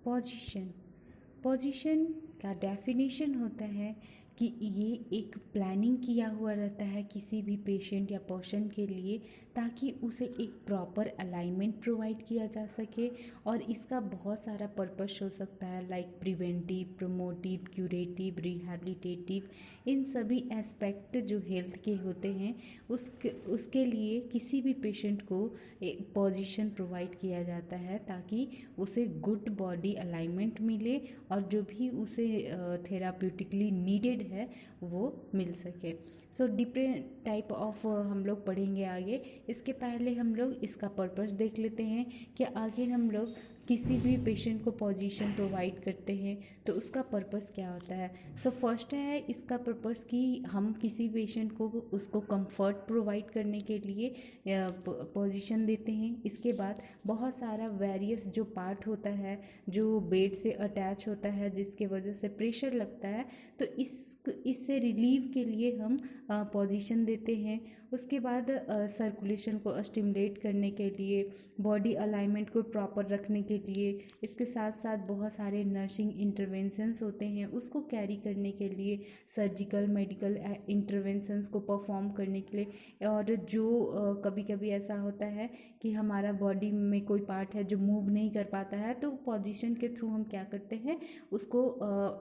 Position. Position का definition होता है कि ये एक प्लानिंग किया हुआ रहता है किसी भी पेशेंट या पर्सन के लिए, ताकि उसे एक प्रॉपर अलाइनमेंट प्रोवाइड किया जा सके। और इसका बहुत सारा पर्पस हो सकता है, like preventive, promotive, curative, rehabilitative. इन सभी एस्पेक्ट जो हेल्थ के होते हैं उसके लिए किसी भी पेशेंट को एक पोजीशन प्रोवाइड किया जाता है, ताकि उसे गुड बॉडी अलाइनमेंट मिले और जो भी उसे थेराप्यूटिकली नीडेड है वो मिल सके। सो डिफरेंट टाइप ऑफ हम लोग पढ़ेंगे आगे। इसके पहले हम लोग इसका पर्पस देख लेते हैं कि आखिर हम लोग किसी भी पेशेंट को पोजीशन प्रोवाइड करते हैं तो उसका पर्पस क्या होता है। सो फर्स्ट है इसका पर्पस कि हम किसी पेशेंट को उसको कंफर्ट प्रोवाइड करने के लिए पोजीशन देते हैं। इसके बाद बहुत सारा वेरियस जो पार्ट होता है जो बेड से अटैच होता है, जिसके वजह से प्रेशर लगता है, तो इससे रिलीव के लिए हम पोजीशन देते हैं। उसके बाद सर्कुलेशन को स्टिमुलेट करने के लिए, बॉडी अलाइनमेंट को प्रॉपर रखने के लिए, इसके साथ साथ बहुत सारे नर्सिंग इंटरवेंशंस होते हैं उसको कैरी करने के लिए, सर्जिकल मेडिकल इंटरवेंशंस को परफॉर्म करने के लिए। और जो कभी कभी ऐसा होता है कि हमारा बॉडी में कोई पार्ट है जो मूव नहीं कर पाता है, तो पोजीशन के थ्रू हम क्या करते हैं, उसको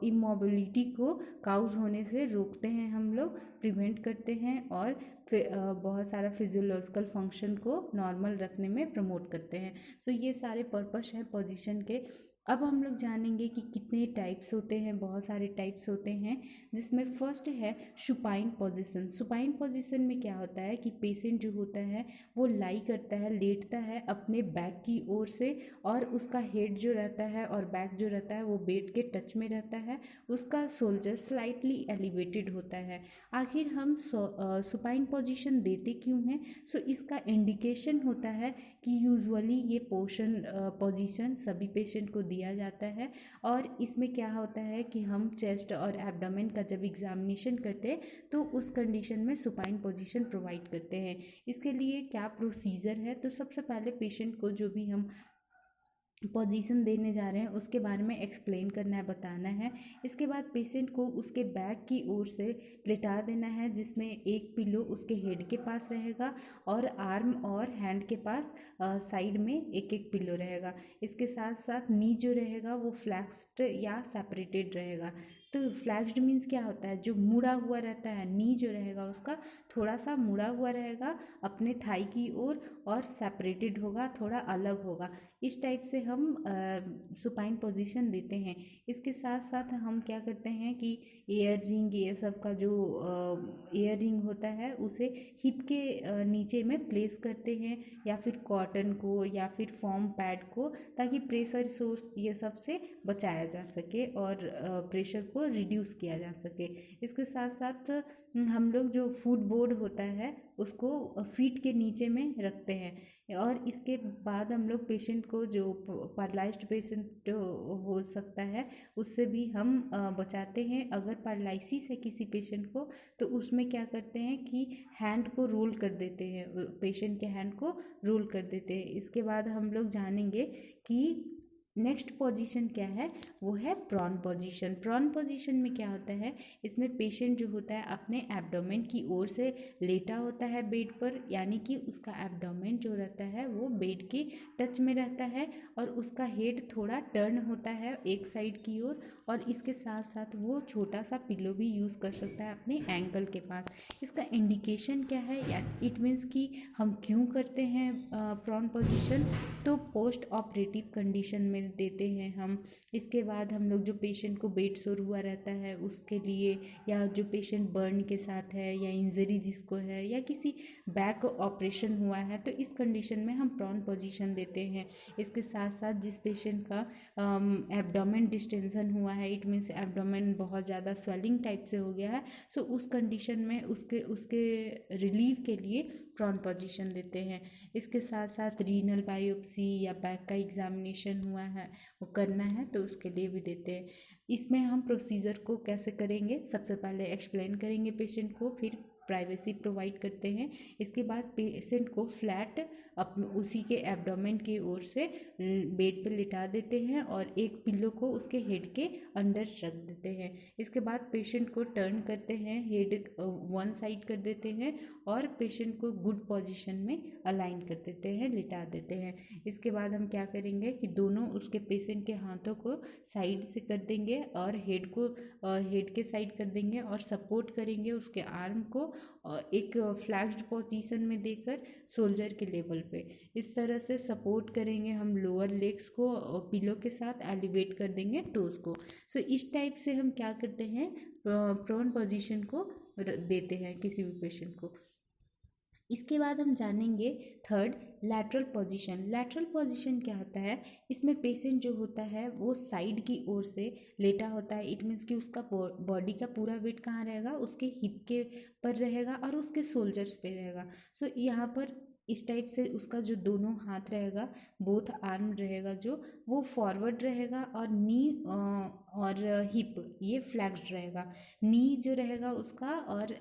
इमोबिलिटी को काउज होने से रोकते हैं, हम लोग प्रिवेंट करते हैं और बहुत सारा फिजियोलॉजिकल फंक्शन को नॉर्मल रखने में प्रमोट करते हैं। सो ये सारे पर्पस हैं पोजीशन के। अब हम लोग जानेंगे कि कितने टाइप्स होते हैं। बहुत सारे टाइप्स होते हैं, जिसमें फर्स्ट है सुपाइन पोजीशन। सुपाइन पोजीशन में क्या होता है कि पेशेंट जो होता है वो लाई करता है, लेटता है अपने बैक की ओर से, और उसका हेड जो रहता है और बैक जो रहता है वो बेड के टच में रहता है, उसका शोल्डर स्लाइटली एलिवेटेड होता है। आखिर हम सुपाइन पोजीशन देते क्यों हैं? सो इसका इंडिकेशन होता है कि यूजुअली ये पोजीशन सभी पेशेंट को दिया जाता है, और इसमें क्या होता है कि हम चेस्ट और एब्डोमेन का जब एग्जामिनेशन करते हैं तो उस कंडीशन में सुपाइन पोजीशन प्रोवाइड करते हैं। इसके लिए क्या प्रोसीजर है, तो सबसे पहले पेशेंट को जो भी हम पोजीशन देने जा रहे हैं उसके बारे में एक्सप्लेन करना है, बताना है। इसके बाद पेशेंट को उसके बैक की ओर से लेटा देना है, जिसमें एक पिलो उसके हेड के पास रहेगा और आर्म और हैंड के पास साइड में एक एक पिलो रहेगा। इसके साथ साथ नी जो रहेगा वो फ्लैक्स्ड या सेपरेटेड रहेगा। तो फ्लैक्स्ड मीन्स क्या होता है, जो मुड़ा हुआ रहता है, नी जो रहेगा उसका थोड़ा सा मुड़ा हुआ रहेगा अपने थाई की ओर, और सेपरेटेड होगा, थोड़ा अलग होगा। इस टाइप से हम सुपाइन पोजीशन देते हैं। इसके साथ साथ हम क्या करते हैं कि एयर रिंग, ये सब का जो एयर रिंग होता है उसे हिप के नीचे में प्लेस करते हैं, या फिर कॉटन को या फिर फॉर्म पैड को, ताकि प्रेशर सोर्स ये सब से बचाया जा सके और प्रेशर को रिड्यूस किया जा सके। इसके साथ साथ हम लोग जो फुट बोर्ड होता है उसको फीट के नीचे में रखते हैं, और इसके बाद हम लोग पेशेंट को, जो पैरालाइज्ड पेशेंट हो सकता है, उससे भी हम बचाते हैं। अगर पैरालिसिस है किसी पेशेंट को तो उसमें क्या करते हैं कि हैंड को रोल कर देते हैं, पेशेंट के हैंड को रोल कर देते हैं। इसके बाद हम लोग जानेंगे कि नेक्स्ट पोजीशन क्या है, वो है प्रॉन पोजीशन। प्रॉन पोजीशन में क्या होता है, इसमें पेशेंट जो होता है अपने एब्डोमेन की ओर से लेटा होता है बेड पर, यानी कि उसका एब्डोमेन जो रहता है वो बेड के टच में रहता है, और उसका हेड थोड़ा टर्न होता है एक साइड की ओर, और इसके साथ साथ वो छोटा सा पिलो भी यूज़ कर सकता है अपने एंकल के पास। इसका इंडिकेशन क्या है, या इट मीन्स कि हम क्यों करते हैं प्रॉन पोजीशन, तो पोस्ट ऑपरेटिव कंडीशन में देते हैं हम। इसके बाद हम लोग जो पेशेंट को बेड सोर हुआ रहता है उसके लिए, या जो पेशेंट बर्न के साथ है, या इंजरी जिसको है, या किसी बैक ऑपरेशन हुआ है, तो इस कंडीशन में हम प्रॉन पोजीशन देते हैं। इसके साथ साथ जिस पेशेंट का एब्डोमेन डिस्टेंशन हुआ है, इट मीन्स एब्डोमेन बहुत ज़्यादा स्वेलिंग टाइप से हो गया है, सो उस कंडीशन में उसके रिलीव के लिए प्रॉन पोजीशन देते हैं। इसके साथ साथ रीनल बायोप्सी या बैक का एग्जामिनेशन हुआ है वो करना है तो उसके लिए भी देते हैं। इसमें हम प्रोसीजर को कैसे करेंगे, सबसे पहले एक्सप्लेन करेंगे पेशेंट को, फिर प्राइवेसी प्रोवाइड करते हैं। इसके बाद पेशेंट को फ्लैट उसी के एब्डोमेन की ओर से बेड पे लिटा देते हैं और एक पिल्लो को उसके हेड के अंदर रख देते हैं। इसके बाद पेशेंट को टर्न करते हैं, हेड वन साइड कर देते हैं और पेशेंट को गुड पोजीशन में अलाइन कर देते हैं, लिटा देते हैं। इसके बाद हम क्या करेंगे कि दोनों उसके पेशेंट के हाथों को साइड से कर देंगे और हेड के साइड कर देंगे और सपोर्ट करेंगे उसके आर्म को एक फ्लैक्स्ड पोजीशन में देकर शोल्डर के लेवल पे। इस तरह से सपोर्ट करेंगे हम लोअर लेग्स को, पिलो के साथ एलिवेट कर देंगे टोज को। सो इस टाइप से हम क्या करते हैं, प्रोन पोजीशन को देते हैं किसी भी पेशेंट को। इसके बाद हम जानेंगे third, lateral position. Lateral position क्या होता है, इसमें पेशेंट जो होता है वो साइड की ओर से लेटा होता है। इट मीन्स कि उसका बॉडी का पूरा वेट कहाँ रहेगा, उसके हिप के पर रहेगा और उसके शोल्डर्स पे रहेगा। सो यहाँ पर इस टाइप से उसका जो दोनों हाथ रहेगा, बोथ आर्म रहेगा जो, वो फॉरवर्ड रहेगा और नी और हिप ये फ्लैक्स्ड रहेगा। नी जो रहेगा उसका और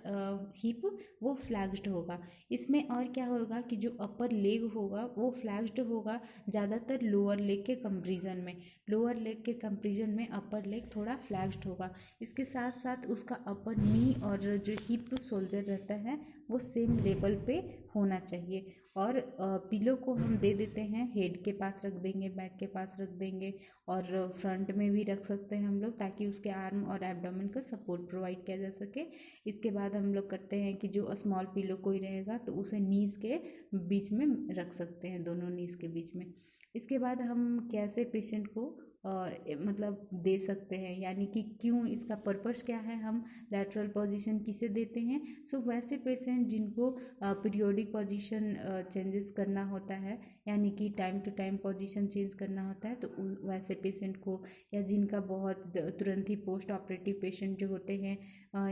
हिप वो फ्लैक्स्ड होगा। इसमें और क्या होगा कि जो अपर लेग होगा वो फ्लैक्स्ड होगा ज़्यादातर लोअर लेग के कंपैरिजन में। लोअर लेग के कंपैरिजन में अपर लेग थोड़ा फ्लैक्स्ड होगा। इसके साथ साथ उसका अपर नी और जो हिप शोल्डर रहता है वो सेम लेवल पे होना चाहिए। और पिलो को हम दे देते हैं, हेड के पास रख देंगे, बैक के पास रख देंगे और फ्रंट में भी रख सकते हैं हम लोग, ताकि उसके आर्म और एब्डोमेन का सपोर्ट प्रोवाइड किया जा सके। इसके बाद हम लोग करते हैं कि जो स्मॉल पिलो कोई रहेगा तो उसे नीज़ के बीच में रख सकते हैं, दोनों नीज़ के बीच में। इसके बाद हम कैसे पेशेंट को मतलब दे सकते हैं, यानी कि क्यों, इसका पर्पस क्या है, हम लैटरल पोजीशन किसे देते हैं। सो वैसे पेशेंट जिनको पीरियोडिक पोजीशन चेंजेस करना होता है, यानी कि time to time position change करना होता है, तो वैसे पेशेंट को, या जिनका बहुत तुरंत ही पोस्ट ऑपरेटिव पेशेंट जो होते हैं,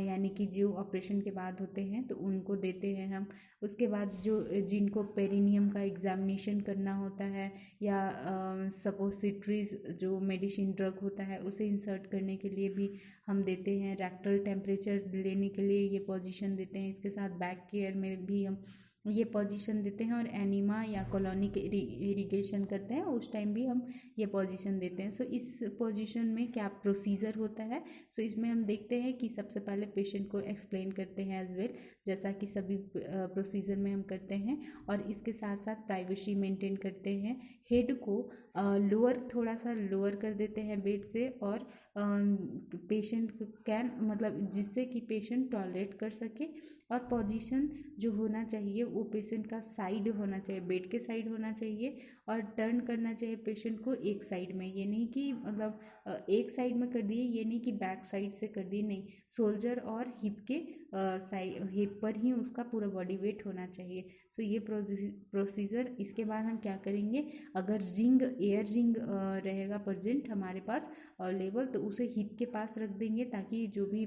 यानी कि जो ऑपरेशन के बाद होते हैं, तो उनको देते हैं हम। उसके बाद जो जिनको पेरिनियम का एग्जामिनेशन करना होता है या सपोसिटरीज जो मेडिसिन ड्रग होता है उसे इंसर्ट करने के लिए भी हम देते हैं। रेक्टल टेम्परेचर लेने के लिए ये पोजीशन देते हैं। इसके साथ बैक केयर में भी हम ये पोजीशन देते हैं और एनीमा या कॉलोनिक इरिगेशन करते हैं उस टाइम भी हम ये पोजीशन देते हैं। सो इस पोजीशन में क्या प्रोसीजर होता है, सो इसमें हम देखते हैं कि सबसे पहले पेशेंट को एक्सप्लेन करते हैं एज वेल, जैसा कि सभी प्रोसीजर में हम करते हैं, और इसके साथ साथ प्राइवेसी मेंटेन करते हैं। हेड को लोअर, थोड़ा सा लोअर कर देते हैं बेड से, और पेशेंट कैन, मतलब जिससे कि पेशेंट टॉलरेट कर सके। और पोजीशन जो होना चाहिए वो पेशेंट का साइड होना चाहिए, बेड के साइड होना चाहिए, और टर्न करना चाहिए पेशेंट को एक साइड में। ये नहीं कि मतलब एक साइड में कर दिए, ये नहीं कि बैक साइड से कर दिए, नहीं, शोल्डर और हिप के हिप पर ही उसका पूरा बॉडी वेट होना चाहिए। सो ये प्रोसीजर। इसके बाद हम क्या करेंगे, अगर रिंग, एयर रिंग रहेगा प्रेजेंट हमारे पास अवेलेबल, तो उसे हिप के पास रख देंगे, ताकि जो भी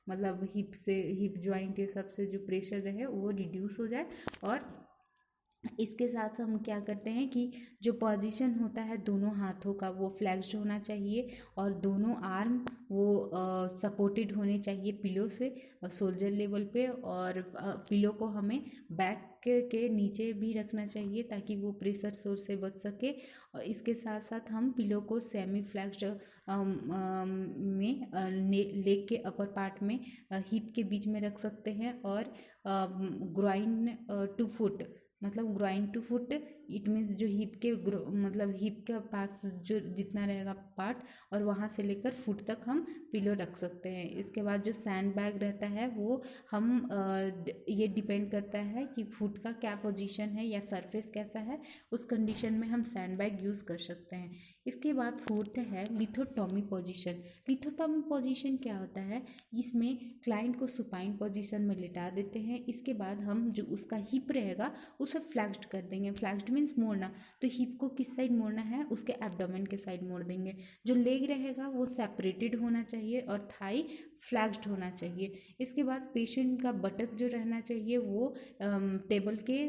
मतलब हिप जॉइंट ये सब से जो प्रेशर रहे वो रिड्यूस हो जाए। और इसके साथ हम क्या करते हैं कि जो पोजीशन होता है दोनों हाथों का वो फ्लैक्स्ड होना चाहिए, और दोनों आर्म वो सपोर्टेड होने चाहिए पिलो से शोल्डर लेवल पे, और पिलो को हमें बैक के नीचे भी रखना चाहिए ताकि वो प्रेशर सोर्स से बच सके। और इसके साथ साथ हम पिलो को सेमी फ्लैक्स्ड में लेग के अपर पार्ट में हिप के बीच में रख सकते हैं, और ग्राइन टू फुट, मतलब groin to foot, it means जो हिप के मतलब हिप के पास जो जितना रहेगा पार्ट, और वहाँ से लेकर फुट तक हम पिलो रख सकते हैं। इसके बाद जो सैंड बैग रहता है वो हम ये डिपेंड करता है कि फुट का क्या पोजीशन है या सरफेस कैसा है, उस कंडीशन में हम सैंड बैग यूज़ कर सकते हैं। इसके बाद फोर्थ है लिथोटॉमी पोजीशन। लिथोटॉमी पोजीशन क्या होता है, इसमें क्लाइंट को सुपाइन पोजीशन में लिटा देते हैं। इसके बाद हम जो उसका हिप रहेगा उसे फ्लैक्स्ड कर देंगे। फ्लैक्स्ड मीन्स मोड़ना, तो हिप को किस साइड मोड़ना है, उसके एब्डोमेन के साइड मोड़ देंगे। जो लेग रहेगा वो सेपरेटेड होना चाहिए और थाई फ्लैक्स्ड होना चाहिए। इसके बाद पेशेंट का बटक जो रहना चाहिए वो टेबल के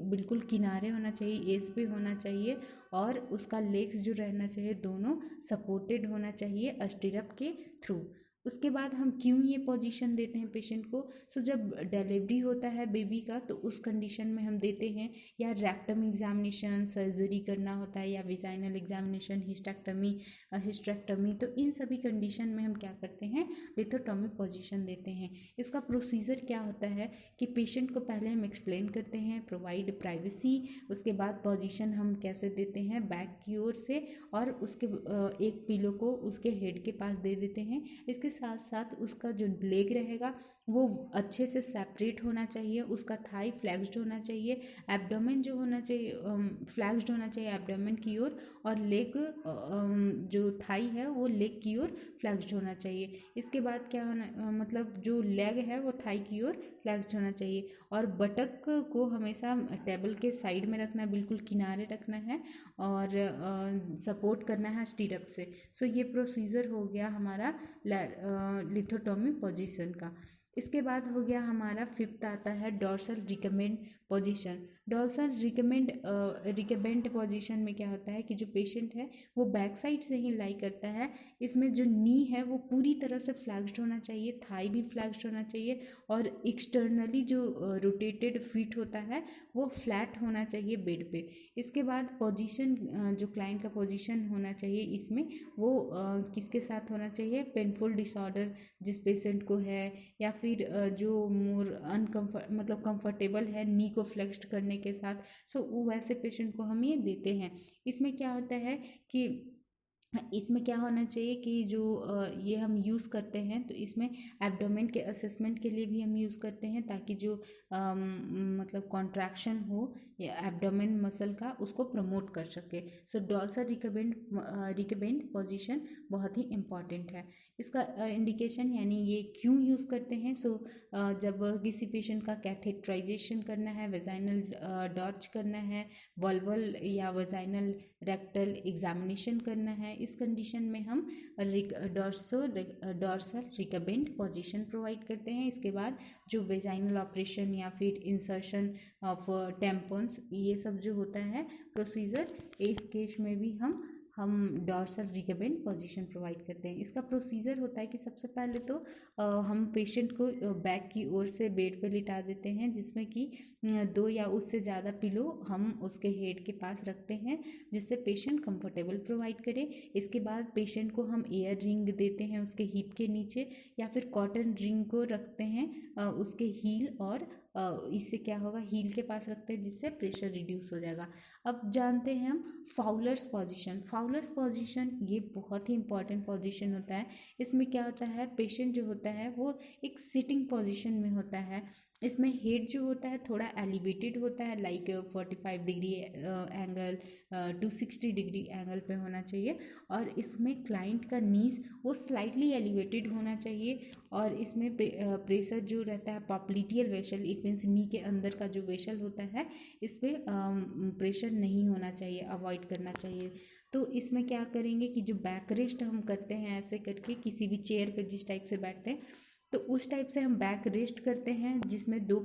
बिल्कुल किनारे होना चाहिए, एज पे होना चाहिए, और उसका लेग्स जो रहना चाहिए दोनों सपोर्टेड होना चाहिए स्टिरअप के थ्रू। उसके बाद हम क्यों ये पोजीशन देते हैं पेशेंट को? सो जब डिलीवरी होता है बेबी का तो उस कंडीशन में हम देते हैं, या रेक्टम एग्जामिनेशन, सर्जरी करना होता है, या विजाइनल एग्जामिनेशन, हिस्टेक्टमी, तो इन सभी कंडीशन में हम क्या करते हैं, लिथोटॉमी पोजीशन देते हैं। इसका प्रोसीजर क्या होता है कि पेशेंट को पहले हम एक्सप्लेन करते हैं, प्रोवाइड प्राइवेसी, उसके बाद पोजीशन हम कैसे देते हैं बैक की ओर से, और उसके एक पिलो को उसके हेड के पास दे देते हैं। इसके साथ साथ उसका जो लेग रहेगा वो अच्छे से सेपरेट होना चाहिए, उसका थाई फ्लैक्स्ड होना चाहिए, एब्डोमेन जो होना चाहिए फ्लैक्स्ड होना चाहिए एब्डोमेन की ओर, और लेग जो थाई है वो लेग की ओर फ्लैक्स्ड होना चाहिए। इसके बाद क्या होना, मतलब जो लेग है वो थाई की ओर फ्लैक्स्ड होना चाहिए, और बटक को हमेशा टेबल के साइड में रखना, बिल्कुल किनारे रखना है, और सपोर्ट करना है स्टीरअप से। सो ये प्रोसीजर हो गया हमारा लिथोटॉमी पोजीशन का। इसके बाद हो गया हमारा फिफ्थ आता है dorsal recommend position. Dorsal recommend position में क्या होता है कि जो पेशेंट है वो बैक साइड से ही लाई करता है। इसमें जो नी है वो पूरी तरह से फ्लैक्स्ड होना चाहिए, थाई भी फ्लैक्स्ड होना चाहिए, और एक्सटर्नली जो रोटेटेड फीट होता है वो फ्लैट होना चाहिए बेड पे। इसके बाद पोजीशन, जो क्लाइंट का पोजीशन होना चाहिए इसमें वो किसके साथ होना चाहिए, पेनफुल डिसऑर्डर जिस पेशेंट को है, या फिर जो मोर मतलब कंफर्टेबल है नी को फ्लेक्स्ड करने के साथ, सो वैसे पेशेंट को हम ये देते हैं। इसमें क्या होता है कि इसमें क्या होना चाहिए कि जो ये हम यूज़ करते हैं तो इसमें एब्डोमेन के असेसमेंट के लिए भी हम यूज़ करते हैं, ताकि जो मतलब कॉन्ट्रैक्शन हो या एब्डोमेन मसल का उसको प्रमोट कर सके। सो डोर्सल रिकमेंड पोजीशन बहुत ही इम्पॉर्टेंट है। इसका इंडिकेशन यानी ये क्यों यूज़ करते हैं, सो जब किसी पेशेंट का कैथेटराइजेशन करना है, वेजाइनल डॉर्च करना है, वल्वल या वेजाइनल रेक्टल एग्जामिनेशन करना है, इस कंडीशन में हम डोर्सल रिकमेंड पोजीशन प्रोवाइड करते हैं। इसके बाद जो वेजाइनल ऑपरेशन या फिर इंसर्शन ऑफ टेम्पन्स, ये सब जो होता है प्रोसीजर, इस केस में भी हम डोर्सल रिकमेंड पोजीशन प्रोवाइड करते हैं। इसका प्रोसीजर होता है कि सबसे पहले तो हम पेशेंट को बैक की ओर से बेड पे लिटा देते हैं, जिसमें कि 2 या उससे ज़्यादा पिलो हम उसके हेड के पास रखते हैं, जिससे पेशेंट कंफर्टेबल प्रोवाइड करे। इसके बाद पेशेंट को हम एयर रिंग देते हैं उसके हिप के नीचे, या फिर कॉटन रिंग को रखते हैं उसके हील, और इससे क्या होगा, हील के पास रखते हैं जिससे प्रेशर रिड्यूस हो जाएगा। अब जानते हैं हम फाउलर्स पोजीशन। फाउलर्स पोजीशन ये बहुत ही इंपॉर्टेंट पोजीशन होता है। इसमें क्या होता है, पेशेंट जो होता है वो एक सिटिंग पोजीशन में होता है। इसमें हेड जो होता है थोड़ा एलिवेटेड होता है, like 45 degree angle to 60 degree angle पे होना चाहिए, और इसमें क्लाइंट का नीज वो स्लाइटली एलिवेटेड होना चाहिए, और इसमें प्रेशर जो रहता है पॉप्लिटियल वेसल, इट मीन्स नी के अंदर का जो वेसल होता है इस पर प्रेशर नहीं होना चाहिए, अवॉइड करना चाहिए। तो इसमें क्या करेंगे कि जो बैक रेस्ट हम करते हैं ऐसे करके, किसी भी चेयर पे जिस टाइप से बैठते हैं तो उस टाइप से हम बैक रेस्ट करते हैं, जिसमें 2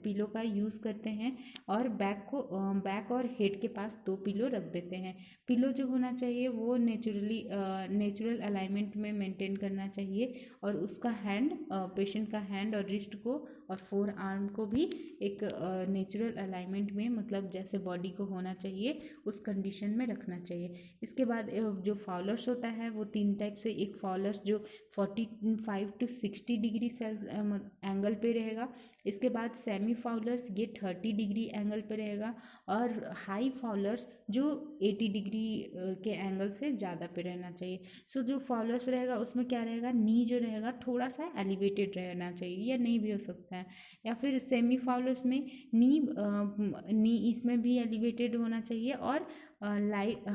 पिलो का यूज़ करते हैं, और बैक और हेड के पास 2 पिलो रख देते हैं। पिलो जो होना चाहिए वो नेचुरल अलाइनमेंट में मेंटेन करना चाहिए, और उसका हैंड, पेशेंट का हैंड और रिस्ट को और 4 आर्म को भी एक नेचुरल अलाइनमेंट में, मतलब जैसे बॉडी को होना चाहिए उस कंडीशन में रखना चाहिए। इसके बाद जो फाउलर्स होता है वो 3 टाइप से, एक फाउलर्स जो 45 to 60 डिग्री एंगल पे रहेगा। इसके बाद सेमी फाउलर्स ये 30 डिग्री एंगल पे रहेगा, और हाई फाउलर्स जो 80 डिग्री के एंगल से ज़्यादा पे रहना चाहिए। सो जो फाउलर्स रहेगा उसमें क्या रहेगा, नी जो रहेगा थोड़ा सा एलिवेटेड रहना चाहिए, या नहीं भी हो सकता है, या फिर सेमी फाउलर्स में नी इसमें भी एलिवेटेड होना चाहिए, और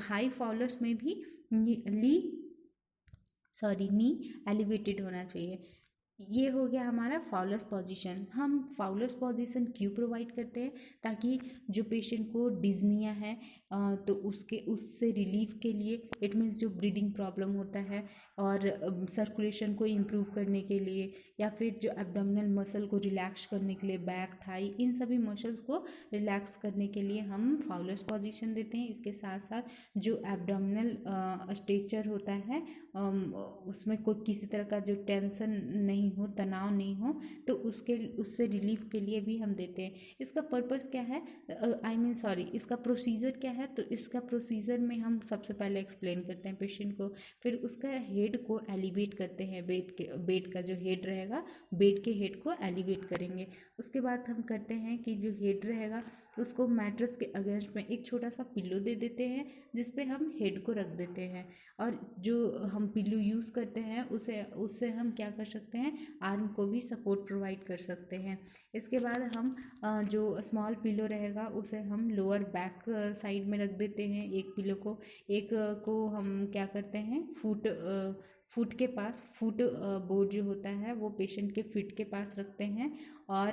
हाई फाउलर्स में भी नी एलिवेटेड होना चाहिए। ये हो गया हमारा फाउलर्स पोजीशन। हम फाउलर्स पोजीशन क्यों प्रोवाइड करते हैं? ताकि जो पेशेंट को डिज्निया है तो उससे रिलीफ के लिए, इट मीन्स जो ब्रीदिंग प्रॉब्लम होता है और सर्कुलेशन को इम्प्रूव करने के लिए, या फिर जो एब्डोमिनल मसल को रिलैक्स करने के लिए, बैक, थाई, इन सभी मसल्स को रिलैक्स करने के लिए हम फाउलर्स पोजीशन देते हैं। इसके साथ साथ जो एब्डोमिनल स्ट्रेचर होता है उसमें कोई किसी तरह का जो टेंशन नहीं हो, तनाव नहीं हो, तो उससे रिलीफ के लिए भी हम देते हैं। इसका पर्पस क्या है, इसका प्रोसीजर क्या है? तो इसका प्रोसीजर में हम सबसे पहले एक्सप्लेन करते हैं पेशेंट को, फिर उसका हेड को एलिवेट करते हैं। बेड का जो हेड रहेगा, बेड के हेड को एलिवेट करेंगे। उसके बाद हम करते हैं कि जो हेड रहेगा उसको मैट्रेस के अगेंस्ट में एक छोटा सा पिल्लो दे देते हैं, जिस पे हम हेड को रख देते हैं। और जो हम पिल्लो यूज़ करते हैं उससे हम क्या कर सकते हैं, आर्म को भी सपोर्ट प्रोवाइड कर सकते हैं। इसके बाद हम जो स्मॉल पिलो रहेगा उसे हम लोअर बैक साइड में रख देते हैं। एक पिलो को, एक को हम क्या करते हैं, फुट के पास, फुट बोर्ड जो होता है वो पेशेंट के फीट के पास रखते हैं। और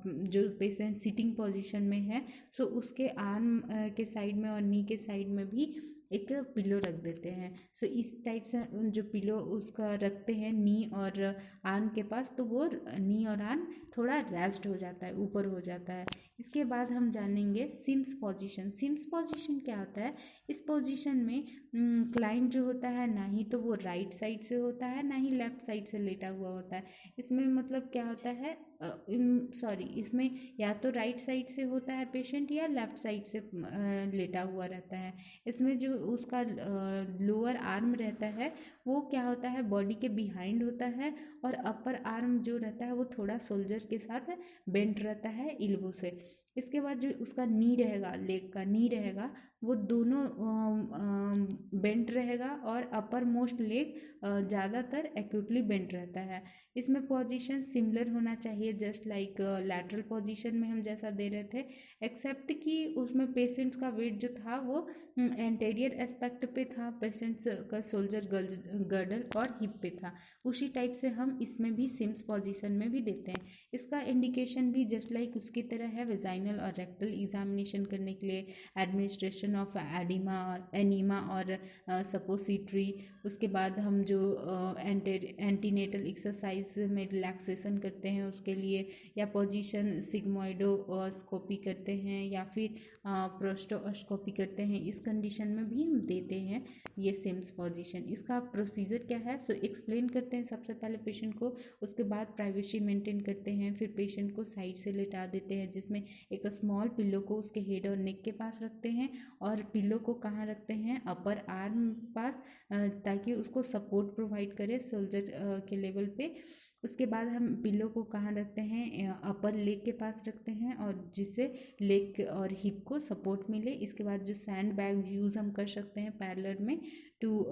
जो पेशेंट सिटिंग पोजीशन में है सो उसके आर्म के साइड में और नी के साइड में भी एक पिलो रख देते हैं। सो इस टाइप से जो पिलो उसका रखते हैं नी और आर्म के पास, तो वो नी और आर्म थोड़ा रेस्ट हो जाता है, ऊपर हो जाता है। इसके बाद हम जानेंगे सिम्स पोजीशन। सिम्स पोजीशन क्या होता है? इस पोजीशन में क्लाइंट जो होता है ना ही तो वो राइट साइड से होता है, ना ही लेफ्ट साइड से लेटा हुआ होता है। इसमें मतलब क्या होता है, इसमें या तो राइट साइड से होता है पेशेंट या लेफ्ट साइड से लेटा हुआ रहता है। इसमें जो उसका लोअर आर्म रहता है वो क्या होता है, बॉडी के बिहाइंड होता है, और अपर आर्म जो रहता है वो थोड़ा शोल्डर के साथ बेंट रहता है इल्बो से। इसके बाद जो उसका नी रहेगा, लेग का नी रहेगा, वो दोनों बेंट रहेगा, और अपर मोस्ट लेग ज़्यादातर एक्यूटली बेंट रहता है। इसमें पोजीशन सिमिलर होना चाहिए, जस्ट लाइक लैटरल पोजीशन में हम जैसा दे रहे थे, एक्सेप्ट कि उसमें पेशेंट्स का वेट जो था वो एंटेरियर एस्पेक्ट पे था, पेशेंट्स का शोल्डर गर्डल और हिप पे था। उसी टाइप से हम इसमें भी सिम्स पोजीशन में भी देते हैं। इसका इंडिकेशन भी जस्ट लाइक उसकी तरह है, वेजाइनल और रेक्टल एग्जामिनेशन करने के लिए, एडमिनिस्ट्रेशन ऑफ एनीमा और सपोसिटरी। उसके बाद हम जो एंटीनेटल एक्सरसाइज में रिलैक्सेशन करते हैं उसके लिए, या पोजीशन सिग्मोइडोस्कोपी करते हैं, या फिर प्रोस्टोस्कोपी करते हैं, इस कंडीशन में भी हम देते हैं ये सिम्स पोजीशन। इसका प्रोसीजर क्या है, सो एक्सप्लेन करते हैं सबसे पहले पेशेंट को, उसके बाद प्राइवेसी मेंटेन करते हैं, फिर पेशेंट को साइड से लेटा देते हैं, जिसमें एक स्मॉल पिल्लो को उसके हेड और नेक के पास रखते हैं, और पिल्लो को कहाँ रखते हैं, अपर आर्म पास, ताकि उसको सपोर्ट प्रोवाइड करे शोल्डर के लेवल पे। उसके बाद हम पिल्लो को कहाँ रखते हैं, अपर लेग के पास रखते हैं, और जिससे लेग और हिप को सपोर्ट मिले। इसके बाद जो सैंड बैग यूज़ हम कर सकते हैं पैरेलल में to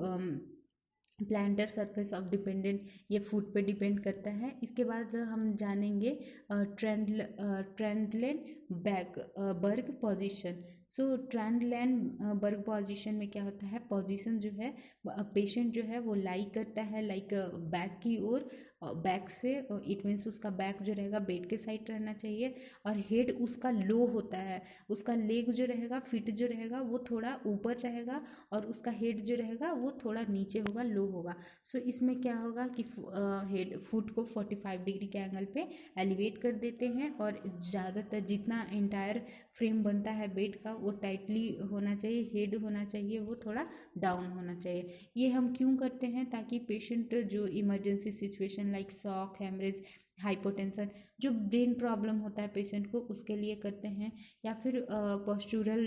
plantar surface of dependent, ये फुट पे डिपेंड करता है। इसके बाद हम जानेंगे ट्रेंडलेन बर्ग पोजीशन। सो ट्रेंडलेन बर्ग पोजीशन में क्या होता है, पोजीशन जो है पेशेंट जो है वो लाई करता है लाइक बैक की ओर, बैक से, इट मीन्स उसका बैक जो रहेगा बेड के साइड रहना चाहिए, और हेड उसका लो होता है, उसका लेग जो रहेगा, फीट जो रहेगा वो थोड़ा ऊपर रहेगा, और उसका हेड जो रहेगा वो थोड़ा नीचे होगा, लो होगा। सो इसमें क्या होगा कि हेड फुट को 45 डिग्री के एंगल पे एलिवेट कर देते हैं, और ज़्यादातर जितना इंटायर फ्रेम बनता है बेड का वो टाइटली होना चाहिए, हेड होना चाहिए वो थोड़ा डाउन होना चाहिए। ये हम क्यों करते हैं, ताकि पेशेंट जो emergency situation like shock, haemorrhage, hypotension, जो ब्रेन प्रॉब्लम होता है पेशेंट को, उसके लिए करते हैं, या फिर पोस्चुरल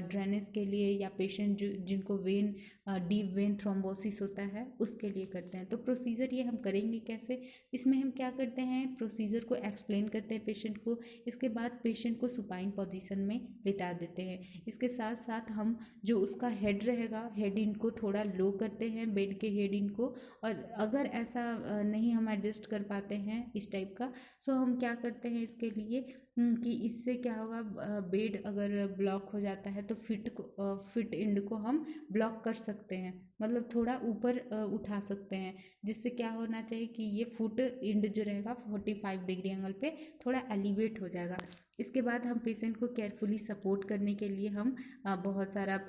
ड्रेनेज के लिए, या पेशेंट जिनको वेन डीप वेन थ्रोम्बोसिस होता है उसके लिए करते हैं। तो प्रोसीजर ये हम करेंगे कैसे, इसमें हम क्या करते हैं, प्रोसीजर को एक्सप्लेन करते हैं पेशेंट को, इसके बाद पेशेंट को सुपाइन पोजीशन में लिटा देते हैं। इसके साथ साथ हम जो उसका हेड रहेगा, हेड इनको थोड़ा लो करते हैं, बेड के हेड इनको, और अगर ऐसा नहीं हम एडजस्ट कर पाते हैं इस टाइप का। सो हम क्या करते हैं इसके लिए कि इससे क्या होगा, बेड अगर ब्लॉक हो जाता है तो फिट एंड को हम ब्लॉक कर सकते हैं, मतलब थोड़ा ऊपर उठा सकते हैं, जिससे क्या होना चाहिए कि ये फुट एंड जो रहेगा 45 डिग्री एंगल पे थोड़ा एलिवेट हो जाएगा। इसके बाद हम पेशेंट को केयरफुली सपोर्ट करने के लिए हम बहुत सारा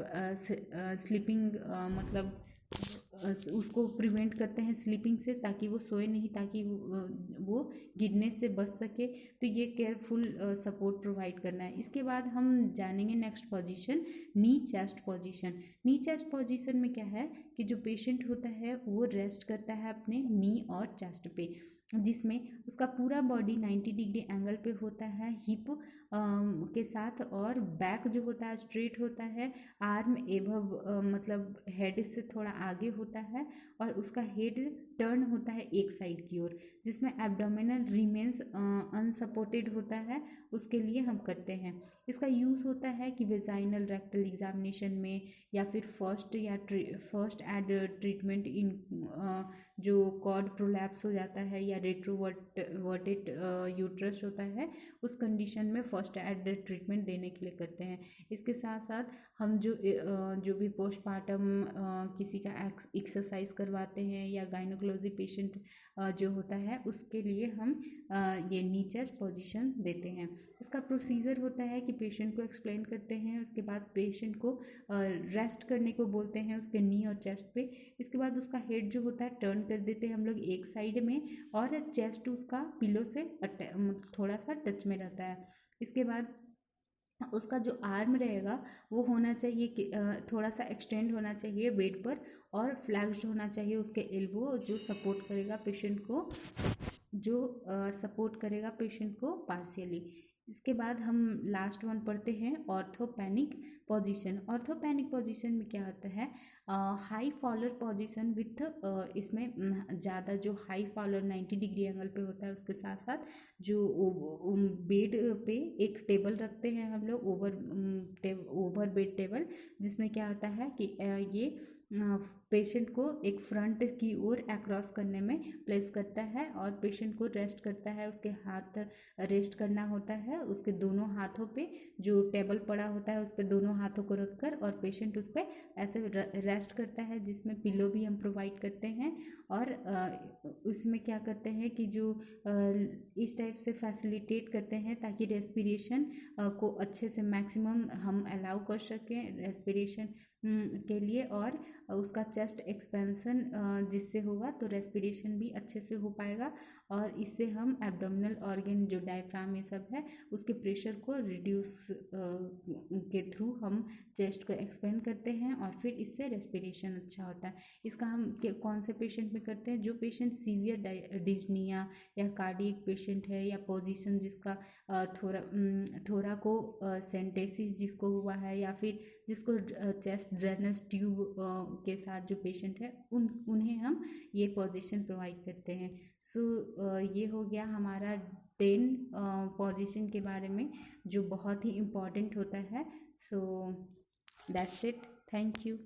स्लीपिंग मतलब उसको प्रिवेंट करते हैं स्लीपिंग से, ताकि वो सोए नहीं, ताकि वो गिरने से बच सके। तो ये केयरफुल सपोर्ट प्रोवाइड करना है। इसके बाद हम जानेंगे नेक्स्ट पोजीशन, नी चेस्ट पोजीशन। नी चेस्ट पोजीशन में क्या है कि जो पेशेंट होता है वो रेस्ट करता है अपने नी और चेस्ट पे, जिसमें उसका पूरा बॉडी 90 डिग्री एंगल पे होता है हिप के साथ, और बैक जो होता है स्ट्रेट होता है, आर्म एबव मतलब हेड से थोड़ा आगे होता है, और उसका हेड टर्न होता है एक साइड की ओर, जिसमें एब्डोमिनल रिमेन्स अनसपोर्टेड होता है, उसके लिए हम करते हैं। इसका यूज़ होता है कि वेजाइनल रेक्टल एग्जामिनेशन में, या फिर फर्स्ट एड ट्रीटमेंट इन जो कॉर्ड प्रोलैप्स हो जाता है या रेट्रोवर्टेड यूट्रस होता है, उस कंडीशन में फर्स्ट एड ट्रीटमेंट देने के लिए करते हैं। इसके साथ साथ हम जो भी पोस्टमार्टम किसी का एक्सरसाइज करवाते हैं, या गायनोकोलॉजी पेशेंट जो होता है उसके लिए हम ये नी चेस्ट पोजीशन देते हैं। इसका प्रोसीजर होता है कि पेशेंट को एक्सप्लेन करते हैं, उसके बाद पेशेंट को रेस्ट करने को बोलते हैं उसके नी और चेस्ट पे। इसके बाद उसका हेड जो होता है टर्न कर देते हैं हम लोग एक साइड में, और चेस्ट उसका पिलो से थोड़ा सा टच में रहता है। इसके बाद उसका जो आर्म रहेगा वो होना चाहिए कि थोड़ा सा एक्सटेंड होना चाहिए बेड पर, और फ्लैक्स्ड होना चाहिए उसके एल्बो, जो सपोर्ट करेगा पेशेंट को पार्शियली। इसके बाद हम लास्ट वन पढ़ते हैं ऑर्थोपेनिक पोजीशन। ऑर्थोपेनिक पोजीशन में क्या होता है, हाई फॉलर पोजीशन विथ इसमें ज़्यादा जो हाई फॉलर 90 डिग्री एंगल पे होता है, उसके साथ साथ जो बेड पे एक टेबल रखते हैं हम लोग, ओवर बेड टेबल, जिसमें क्या होता है कि ये पेशेंट को एक फ्रंट की ओर अक्रॉस करने में प्लेस करता है, और पेशेंट को रेस्ट करता है, उसके हाथ रेस्ट करना होता है, उसके दोनों हाथों पे जो टेबल पड़ा होता है उस पर दोनों हाथों को रखकर, और पेशेंट उस पर ऐसे रेस्ट करता है, जिसमें पिलो भी हम प्रोवाइड करते हैं। और उसमें क्या करते हैं कि जो इस टाइप से फैसिलिटेट करते हैं ताकि रेस्पिरेशन को अच्छे से मैक्सिमम हम अलाउ कर सकें रेस्पिरेशन के लिए, और उसका चेस्ट एक्सपेंशन जिससे होगा तो रेस्पिरेशन भी अच्छे से हो पाएगा, और इससे हम एब्डोमिनल ऑर्गन जो डायफ्राम ये सब है उसके प्रेशर को रिड्यूस के थ्रू हम चेस्ट को एक्सपेंड करते हैं, और फिर इससे रेस्पिरेशन अच्छा होता है। इसका हम कौन से पेशेंट में करते हैं, जो पेशेंट सीवियर डिस्निया या कार्डियक पेशेंट है, या पोजीशन जिसका थोड़ा को सेंटेसिस जिसको हुआ है, या फिर जिसको चेस्ट ड्रेनेज ट्यूब के साथ जो पेशेंट है उन्हें हम ये पोजीशन प्रोवाइड करते हैं। सो ये हो गया हमारा 10 पोजीशन के बारे में जो बहुत ही इम्पॉर्टेंट होता है। So that's it, thank you.